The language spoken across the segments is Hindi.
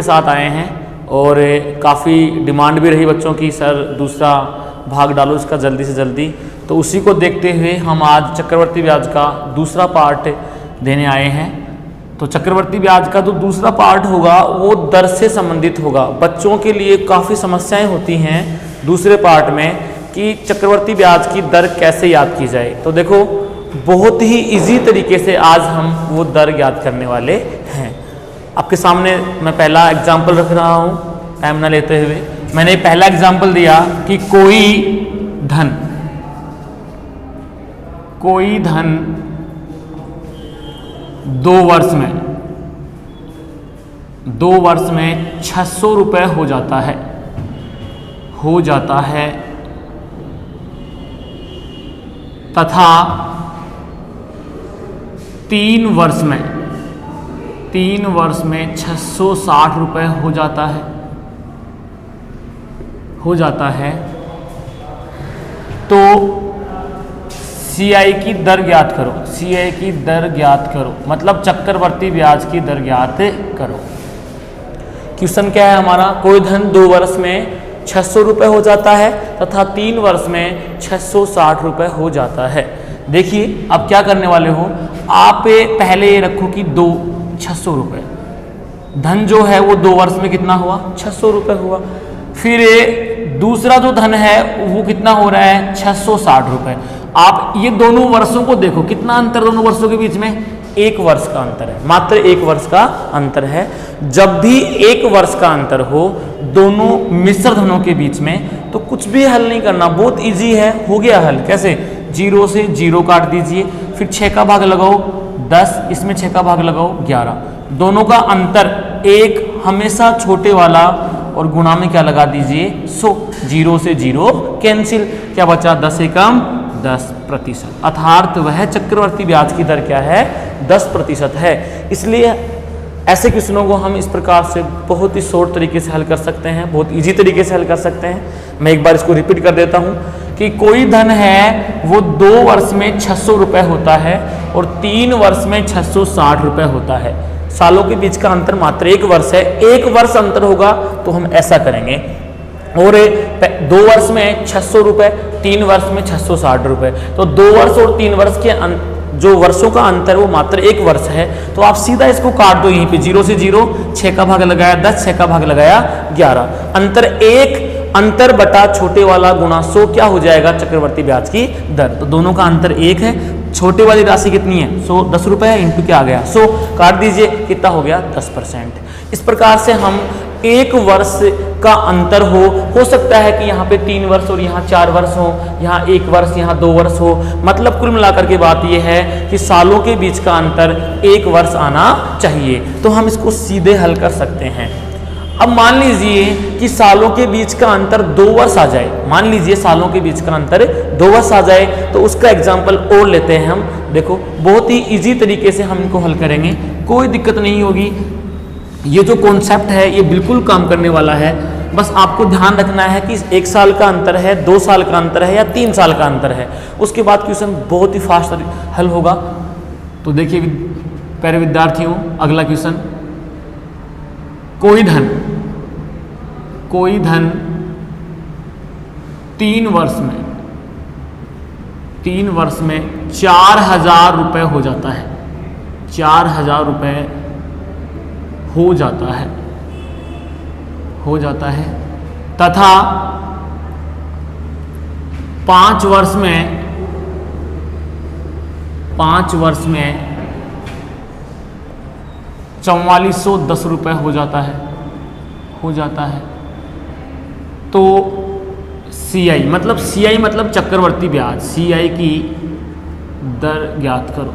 के साथ आए हैं और काफ़ी डिमांड भी रही बच्चों की, सर दूसरा भाग डालो इसका जल्दी से जल्दी। तो उसी को देखते हुए हम आज चक्रवर्ती ब्याज का दूसरा पार्ट देने आए हैं। तो चक्रवर्ती ब्याज का जो दूसरा पार्ट होगा वो दर से संबंधित होगा। बच्चों के लिए काफ़ी समस्याएं होती हैं दूसरे पार्ट में कि चक्रवर्ती ब्याज की दर कैसे याद की जाए। तो देखो बहुत ही इजी तरीके से आज हम वो दर याद करने वाले हैं। आपके सामने मैं पहला एग्जाम्पल रख रहा हूँ टाइम ना लेते हुए। मैंने पहला एग्जाम्पल दिया कि कोई धन 2 वर्ष में 600 रुपये हो जाता है तथा 3 वर्ष में 660 रुपये हो जाता है तो CI की दर ज्ञात करो। CI की दर ज्ञात करो मतलब चक्रवर्ती ब्याज की दर ज्ञात करो। क्वेश्चन क्या है हमारा, कोई धन 2 वर्ष में 600 रुपये हो जाता है तथा 3 वर्ष में 660 रुपये हो जाता है। देखिए अब क्या करने वाले हो, आप पहले ये रखो कि 600 रुपये धन जो है वो 2 वर्ष में कितना हुआ, 600 रुपये हुआ। फिर दूसरा जो धन है वो कितना हो रहा है, 660 रुपये। आप ये दोनों वर्षों को देखो, कितना अंतर दोनों वर्षों के बीच में, 1 वर्ष का अंतर है, मात्र 1 वर्ष का अंतर है। जब भी 1 वर्ष का अंतर हो दोनों मिश्र धनों के बीच में तो कुछ भी हल नहीं करना, बहुत इजी है, हो गया हल। कैसे, 0 से 0 काट दीजिए, फिर 6 का भाग लगाओ 10, इसमें 6 का भाग लगाओ 11, दोनों का अंतर 1 हमेशा छोटे वाला और गुणा में क्या लगा दीजिए 100, 0 से 0 कैंसिल, क्या बचा 10 एकम 10%। अर्थात वह चक्रवर्ती ब्याज की दर क्या है, 10% है। इसलिए ऐसे क्वेश्चनों को हम इस प्रकार से बहुत ही शॉर्ट तरीके से हल कर सकते हैं, बहुत इजी तरीके से हल कर सकते हैं। मैं एक बार इसको रिपीट कर देता हूं कि कोई धन है वो 2 वर्ष में 600 रुपये होता है और 3 वर्ष में 660 रुपये होता है। सालों के बीच का अंतर मात्र 1 वर्ष है, 1 वर्ष अंतर होगा तो हम ऐसा करेंगे। और 2 वर्ष में 600 रुपये, 3 वर्ष में 660 रुपये, तो 2 वर्ष और 3 वर्ष के जो वर्षों का अंतर वो मात्र 1 वर्ष है। तो आप सीधा इसको काट दो यहीं पे, 0 से 0, 6 का भाग लगाया 10, 6 का भाग लगाया 11, अंतर 1, अंतर बटा छोटे वाला गुणा 100 क्या हो जाएगा, चक्रवर्ती ब्याज की दर। तो दोनों का अंतर 1 है, छोटे वाली राशि कितनी है, 10 रुपये इंटू क्या आ गया 100, काट दीजिए, कितना हो गया 10%। इस प्रकार से हम 1 वर्ष का अंतर हो सकता है कि यहाँ पे 3 वर्ष और यहाँ 4 वर्ष हो, यहाँ 1 वर्ष, यहाँ 2 वर्ष हो, मतलब कुल मिलाकर के बात यह है कि सालों के बीच का अंतर 1 वर्ष आना चाहिए। तो हम इसको सीधे हल कर सकते हैं। अब मान लीजिए कि सालों के बीच का अंतर 2 वर्ष आ जाए, मान लीजिए सालों के बीच का अंतर 2 वर्ष आ जाए, तो उसका एग्जाम्पल और लेते हैं हम। देखो बहुत ही इजी तरीके से हम इनको हल करेंगे, कोई दिक्कत नहीं होगी। ये जो कॉन्सेप्ट है ये बिल्कुल काम करने वाला है। बस आपको ध्यान रखना है कि 1 साल का अंतर है, 2 साल का अंतर है या 3 साल का अंतर है, उसके बाद क्वेश्चन बहुत ही फास्ट हल होगा। तो देखिए प्यारे विद्यार्थियों, अगला क्वेश्चन, कोई धन 3 वर्ष में 4000 रुपये हो जाता है, 4000 रुपये हो जाता है तथा 5 वर्ष में 4410 रुपये हो जाता है। तो CI मतलब चक्रवर्ती ब्याज, CI की दर ज्ञात करो।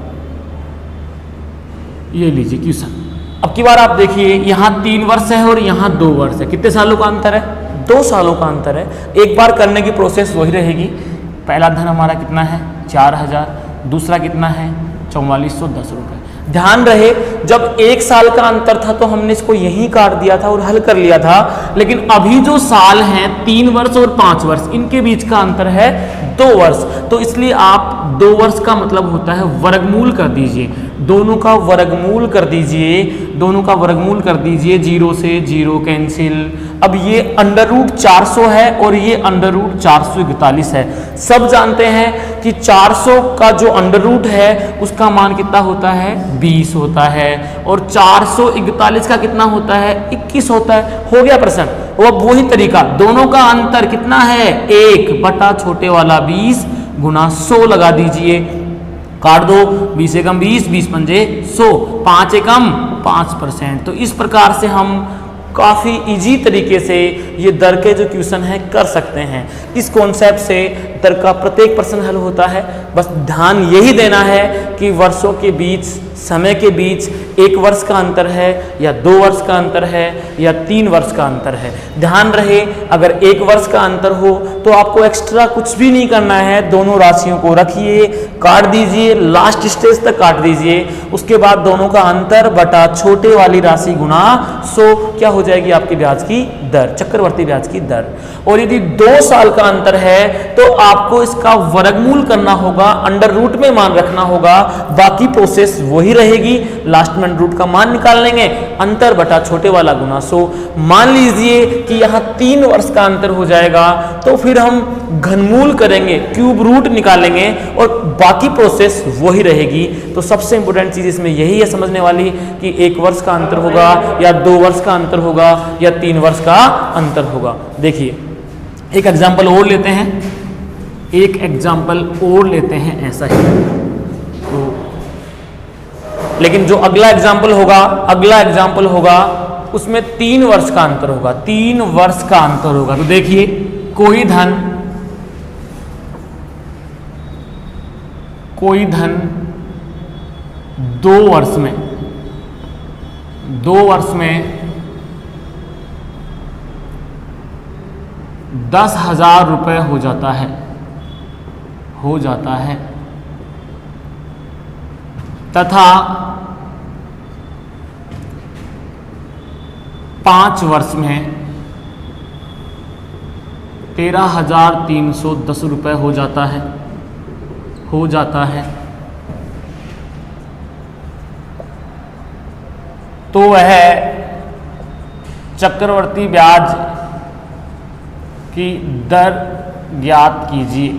ये लीजिए क्वेश्चन। अब की बार आप देखिए यहाँ 3 वर्ष है और यहाँ 2 वर्ष है, कितने सालों का अंतर है, 2 सालों का अंतर है। एक बार करने की प्रोसेस वही रहेगी। पहला धन हमारा कितना है 4000, दूसरा कितना है 4410 रुपये। ध्यान रहे जब 1 साल का अंतर था तो हमने इसको यहीं काट दिया था और हल कर लिया था, लेकिन अभी जो साल हैं 3 वर्ष और 5 वर्ष इनके बीच का अंतर है 2 वर्ष, तो इसलिए आप 2 वर्ष का मतलब होता है वर्गमूल कर दीजिए, दोनों का वर्गमूल कर दीजिए, दोनों का वर्गमूल कर दीजिए, 0 से 0 कैंसिल। अब ये √400 है और ये √441 है। सब जानते हैं कि 400 का जो अंडर रूट है उसका मान कितना होता है 20 होता है और 441 का कितना होता है 21 होता है। हो गया प्रश्न। वो वही तरीका, दोनों का अंतर कितना है 1 बटा छोटे वाला 20 गुना 100 लगा दीजिए, काट दो, 20 एकम 20, 20 पंजे 100, 5 एकम 5%। तो इस प्रकार से हम काफ़ी इजी तरीके से ये दर के जो क्वेश्चन है कर सकते हैं। इस कॉन्सेप्ट से दर का प्रत्येक प्रश्न हल होता है। बस ध्यान यही देना है कि वर्षों के बीच, समय के बीच 1 वर्ष का अंतर है या 2 वर्ष का अंतर है या 3 वर्ष का अंतर है। ध्यान रहे अगर 1 वर्ष का अंतर हो तो आपको एक्स्ट्रा कुछ भी नहीं करना है, दोनों राशियों को रखिए, काट दीजिए, लास्ट स्टेज तक काट दीजिए, उसके बाद दोनों का अंतर बटा छोटे वाली राशि गुना 100 क्या हो जाएगी आपकी ब्याज की दर, चक्रवर्ती ब्याज की दर। और यदि 2 साल का अंतर है तो आपको इसका वर्गमूल करना होगा, अंडर रूट में मान रखना होगा, बाकी प्रोसेस वही रहेगी, लास्ट में अंडर रूट का मान निकाल लेंगे, अंतर बटा छोटे वाला गुना 100। मान लीजिए कि यहां 3 वर्ष का अंतर हो जाएगा तो फिर हम घनमूल करेंगे, क्यूब रूट निकालेंगे और बाकी प्रोसेस वही रहेगी। तो सबसे इंपॉर्टेंट चीज इसमें यही है समझने वाली कि 1 वर्ष का अंतर होगा या 2 वर्ष का अंतर होगा या 3 वर्ष का अंतर होगा। देखिए एक एग्जाम्पल और लेते हैं, एक एग्जाम्पल और लेते हैं ऐसा ही। तो लेकिन जो अगला एग्जाम्पल होगा उसमें 3 वर्ष का अंतर होगा, 3 वर्ष का अंतर होगा। तो देखिए कोई धन 2 वर्ष में 10,000 रुपये हो जाता है तथा 5 वर्ष में 13,310 रुपये हो जाता है तो वह चक्रवर्ती ब्याज की दर ज्ञात कीजिए।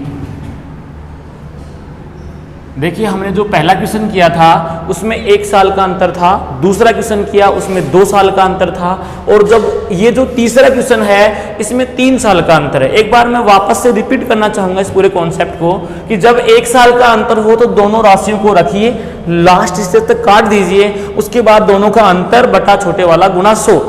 देखिए हमने जो पहला क्वेश्चन किया था उसमें 1 साल का अंतर था, दूसरा क्वेश्चन किया उसमें 2 साल का अंतर था, और जब ये जो तीसरा क्वेश्चन है इसमें 3 साल का अंतर है। एक बार मैं वापस से रिपीट करना चाहूंगा इस पूरे कॉन्सेप्ट को कि जब 1 साल का अंतर हो तो दोनों राशियों को रखिए, लास्ट स्टेज तक काट दीजिए, उसके बाद दोनों का अंतर बटा छोटे वाला गुना 100।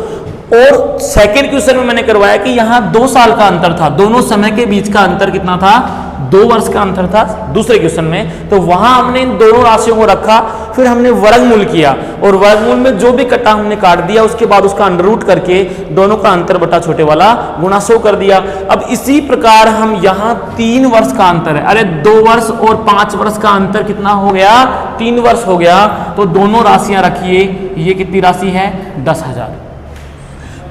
और सेकेंड क्वेश्चन में मैंने करवाया कि यहां 2 साल का अंतर था, दोनों समय के बीच का अंतर कितना था 2 वर्ष का अंतर था दूसरे क्वेश्चन में, तो वहां हमने इन दोनों राशियों को रखा, फिर हमने वर्गमूल किया और वर्गमूल में जो भी कटा हमने काट दिया, उसके बाद उसका अंडर रूट करके दोनों का अंतर बटा छोटे वाला गुना 100 कर दिया। अब इसी प्रकार हम यहाँ 3 वर्ष का अंतर है, अरे 2 वर्ष और 5 वर्ष का अंतर कितना हो गया 3 वर्ष हो गया, तो दोनों राशियां रखिए, ये कितनी राशि है 10,000।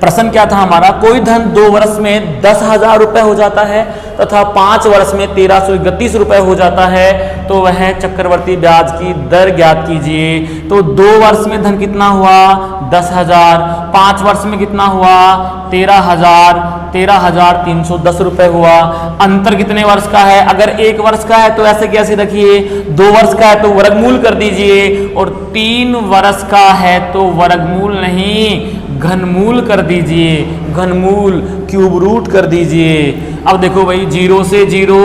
प्रश्न क्या था हमारा, कोई धन 2 वर्ष में 10,000 रुपए हो जाता है तथा 5 वर्ष में 1331 रुपए हो जाता है, तो वह चक्रवर्ती ब्याज की दर ज्ञात कीजिए। तो 2 वर्ष में धन कितना हुआ 10,000, 5 वर्ष में कितना हुआ 13,310 रुपए हुआ। अंतर कितने वर्ष का है, अगर 1 वर्ष का है तो ऐसे कैसे रखिए, 2 वर्ष का है तो वर्गमूल कर दीजिए, और 3 वर्ष का है तो वर्गमूल नहीं घनमूल कर दीजिए, घनमूल क्यूब रूट कर दीजिए। अब देखो भाई 0 से 0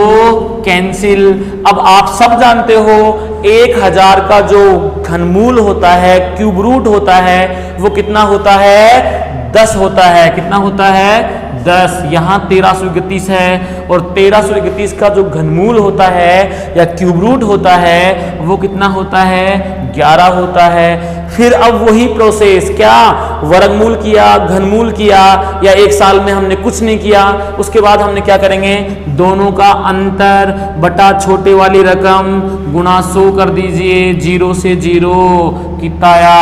कैंसिल। अब आप सब जानते हो 1000 का जो घनमूल होता है क्यूब रूट होता है वो कितना होता है 10 होता है, कितना होता है 10। यहाँ 1331 है और 1331 का जो घनमूल होता है या क्यूब रूट होता है वो कितना होता है 11 होता है। फिर अब वही प्रोसेस, क्या वर्गमूल किया, घनमूल किया, या 1 साल में हमने कुछ नहीं किया, उसके बाद हमने क्या करेंगे दोनों का अंतर बटा छोटे वाली रकम गुना 100 कर दीजिए। 0 से 0 किताया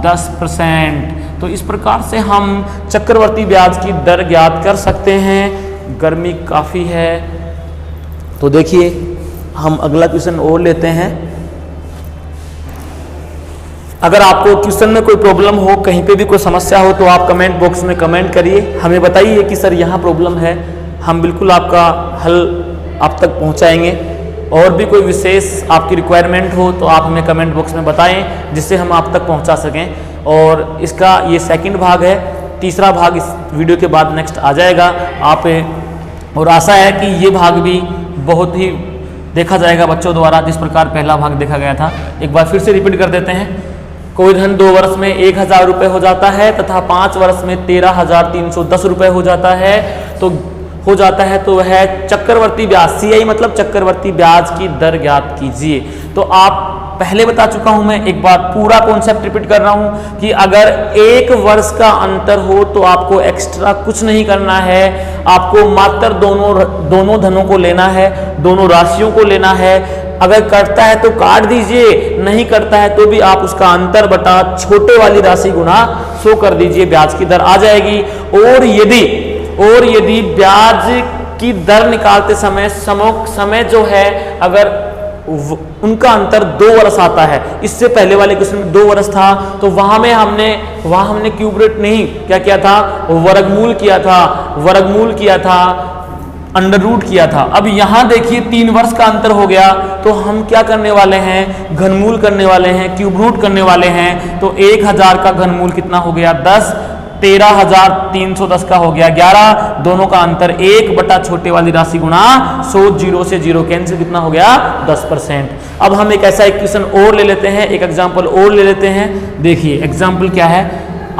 10%। तो इस प्रकार से हम चक्रवर्ती ब्याज की दर ज्ञात कर सकते हैं। गर्मी काफ़ी है तो देखिए हम अगला क्वेश्चन और लेते हैं। अगर आपको क्वेश्चन में कोई प्रॉब्लम हो, कहीं पे भी कोई समस्या हो, तो आप कमेंट बॉक्स में कमेंट करिए, हमें बताइए कि सर यहाँ प्रॉब्लम है, हम बिल्कुल आपका हल आप तक पहुँचाएंगे। और भी कोई विशेष आपकी रिक्वायरमेंट हो तो आप हमें कमेंट बॉक्स में बताएं जिससे हम आप तक पहुँचा सकें। और इसका ये सेकंड भाग है, तीसरा भाग इस वीडियो के बाद नेक्स्ट आ जाएगा आप, और आशा है कि ये भाग भी बहुत ही देखा जाएगा बच्चों द्वारा जिस प्रकार पहला भाग देखा गया था। एक बार फिर से रिपीट कर देते हैं। कोई धन 2 वर्ष में 1000 रुपये हो जाता है तथा 5 वर्ष में 13,310 रुपये हो जाता है, तो वह चक्रवर्ती ब्याज, CI मतलब चक्रवर्ती ब्याज की दर ज्ञात कीजिए। तो आप पहले बता चुका हूं मैं, एक बार पूरा कॉन्सेप्ट रिपीट कर रहा हूं कि अगर 1 वर्ष का अंतर हो तो आपको एक्स्ट्रा कुछ नहीं करना है, आपको मात्र दोनों धनों को लेना है, दोनों राशियों को लेना है। अगर करता है तो काट दीजिए, नहीं करता है तो भी आप उसका अंतर बटा छोटे वाली राशि गुना 100 कर दीजिए, ब्याज की दर आ जाएगी। और यदि ब्याज की दर निकालते समय जो है अगर उनका अंतर 2 वर्ष आता है, इससे पहले वाले क्वेश्चन में 2 वर्ष था, तो वहां हमने क्यूब रूट नहीं क्या किया था, वर्गमूल किया था, अंडर रूट किया था। अब यहां देखिए 3 वर्ष का अंतर हो गया तो हम क्या करने वाले हैं, घनमूल करने वाले हैं, क्यूब रूट करने वाले हैं। तो 1000 का घनमूल कितना हो गया 10, 13,310 का हो गया 11, दोनों का अंतर 1 बटा छोटे वाली राशि गुणा 100, 0 से 0 कैंसिल, कितना हो गया 10%। अब हम एक ऐसा एक क्वेश्चन और ले लेते हैं, एक एग्जांपल और ले लेते हैं। देखिए एग्जांपल क्या है,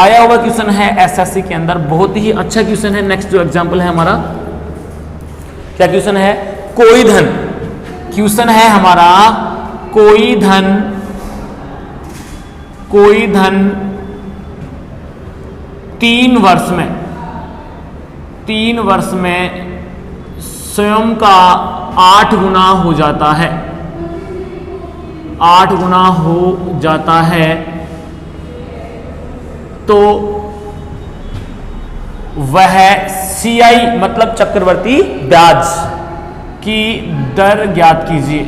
आया हुआ क्वेश्चन है SSC के अंदर, बहुत ही अच्छा क्वेश्चन है। नेक्स्ट जो एग्जांपल है हमारा, क्या क्वेश्चन है, कोई धन, क्वेश्चन है हमारा कोई धन 3 वर्ष में स्वयं का 8 गुना हो जाता है, 8 गुना हो जाता है, तो वह CI मतलब चक्रवर्ती ब्याज की दर ज्ञात कीजिए।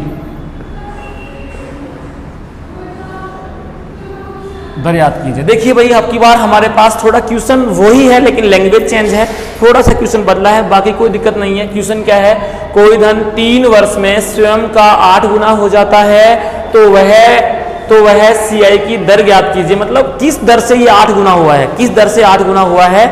देखिए भाई आपकी बार हमारे पास थोड़ा क्वेश्चन वही है लेकिन लैंग्वेज चेंज है, थोड़ा सा क्वेश्चन बदला है, बाकी कोई दिक्कत नहीं है। क्वेश्चन क्या है, कोई धन 3 वर्ष में स्वयं का 8 गुना हो जाता है, तो वह CI की दर ज्ञात कीजिए। मतलब किस दर से ये 8 गुना हुआ है, किस दर से 8 गुना हुआ है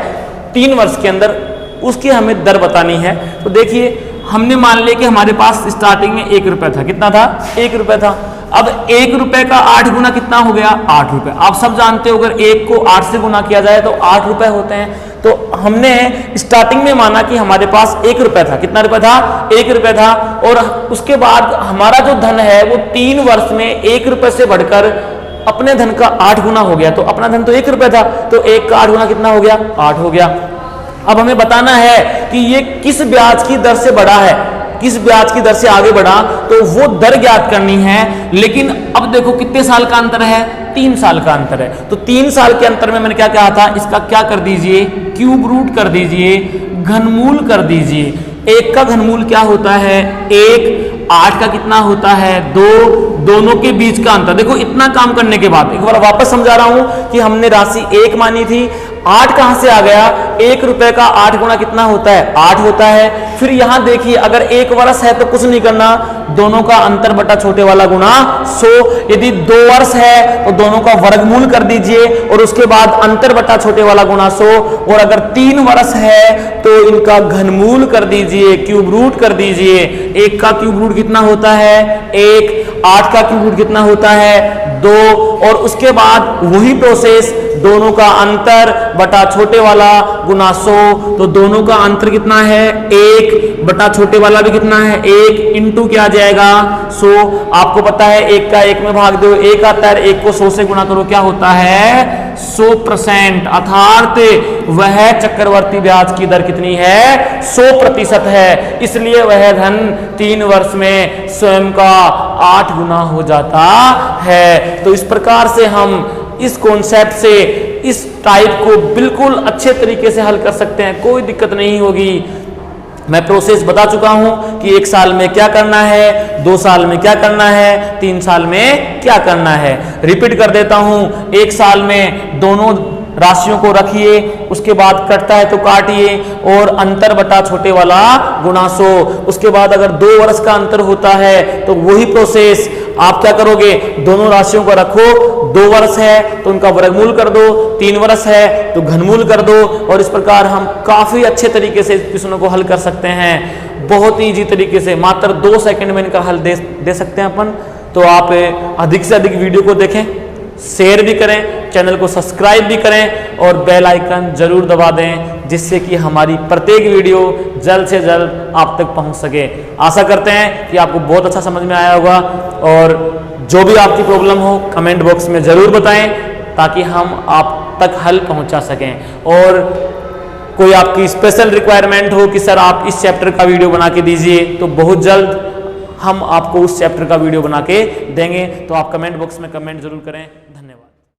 3 वर्ष के अंदर, उसकी हमें दर बतानी है। तो देखिए हमने मान लिया कि हमारे पास स्टार्टिंग में 1 रुपया था, कितना था 1 रुपया था। अब 1 रुपए का 8 गुना कितना हो गया 8 रुपए। आप सब जानते हो अगर 1 को 8 से गुना किया जाए तो 8 रुपए होते हैं। तो हमने स्टार्टिंग में माना कि हमारे पास 1 रुपया था, कितना रुपया था 1 रुपया था, और उसके बाद हमारा जो धन है वो 3 वर्ष में 1 रुपए से बढ़कर अपने धन का 8 गुना हो गया। तो अपना धन तो 1 रुपया था, तो 1 का 8 गुना कितना हो गया 8 हो गया। अब हमें बताना है कि ये किस ब्याज की दर से बढ़ा है, किस ब्याज की दर से आगे बढ़ा, तो वो दर ज्ञात करनी है। लेकिन अब देखो कितने साल का अंतर है, 3 साल का अंतर है। तो 3 साल के अंतर में मैंने क्या कहा था, इसका क्या कर दीजिए, क्यूब रूट कर दीजिए, घनमूल कर दीजिए। 1 का घनमूल क्या होता है 1, 8 का कितना होता है 2, दोनों के बीच का अंतर। देखो इतना काम करने के बाद एक बार वापस समझा रहा हूं कि हमने राशि 1 मानी थी, 8 कहां से आ गया, 1 रुपए का 8 गुना कितना होता है 8 होता है। फिर यहां देखिए अगर 1 वर्ष है तो कुछ नहीं करना, दोनों का अंतर बटा छोटे वाला गुना 100। यदि 2 वर्ष है तो दोनों का वर्गमूल कर दीजिए और उसके बाद अंतर बटा छोटे वाला गुना 100। और अगर 3 वर्ष है तो इनका घनमूल कर दीजिए, क्यूब रूट कर दीजिए। 1 का क्यूब रूट कितना होता है 1, 8 का क्यूब रूट कितना होता है 2, और उसके बाद वही प्रोसेस, दोनों का अंतर बटा छोटे वाला गुना 100। तो दोनों का अंतर कितना है 1 बटा छोटे वाला भी कितना है 1 इंटू क्या आ जाएगा 100। आपको पता है 1 का 1 में भाग दो 1 आता है, 1 को 100 से गुना करो क्या होता है 100%। अर्थात वह चक्रवर्ती ब्याज की दर कितनी है 100% है। इसलिए वह धन 3 वर्ष में स्वयं का 8 गुना हो जाता है। तो इस प्रकार से हम इस कॉन्सेप्ट से इस टाइप को बिल्कुल अच्छे तरीके से हल कर सकते हैं, कोई दिक्कत नहीं होगी। मैं प्रोसेस बता चुका हूं कि 1 साल में क्या करना है, 2 साल में क्या करना है, 3 साल में क्या करना है। रिपीट कर देता हूं, 1 साल में दोनों राशियों को रखिए, उसके बाद कटता है तो काटिए और अंतर बटा छोटे वाला गुणा 100। उसके बाद अगर 2 वर्ष का अंतर होता है तो वही प्रोसेस आप क्या करोगे, दोनों राशियों को रखो, 2 वर्ष है तो उनका वर्गमूल कर दो, 3 वर्ष है तो घनमूल कर दो, और इस प्रकार हम काफी अच्छे तरीके से क्वेश्चनों को हल कर सकते हैं। बहुत ईजी तरीके से मात्र 2 सेकंड में इनका हल दे सकते हैं अपन। तो आप अधिक से अधिक वीडियो को देखें, शेयर भी करें, चैनल को सब्सक्राइब भी करें और बेल आइकन जरूर दबा दें, जिससे कि हमारी प्रत्येक वीडियो जल्द से जल्द आप तक पहुंच सके। आशा करते हैं कि आपको बहुत अच्छा समझ में आया होगा, और जो भी आपकी प्रॉब्लम हो कमेंट बॉक्स में जरूर बताएं, ताकि हम आप तक हल पहुंचा सकें। और कोई आपकी स्पेशल रिक्वायरमेंट हो कि सर आप इस चैप्टर का वीडियो बना के दीजिए, तो बहुत जल्द हम आपको उस चैप्टर का वीडियो बना के देंगे। तो आप कमेंट बॉक्स में कमेंट जरूर करें।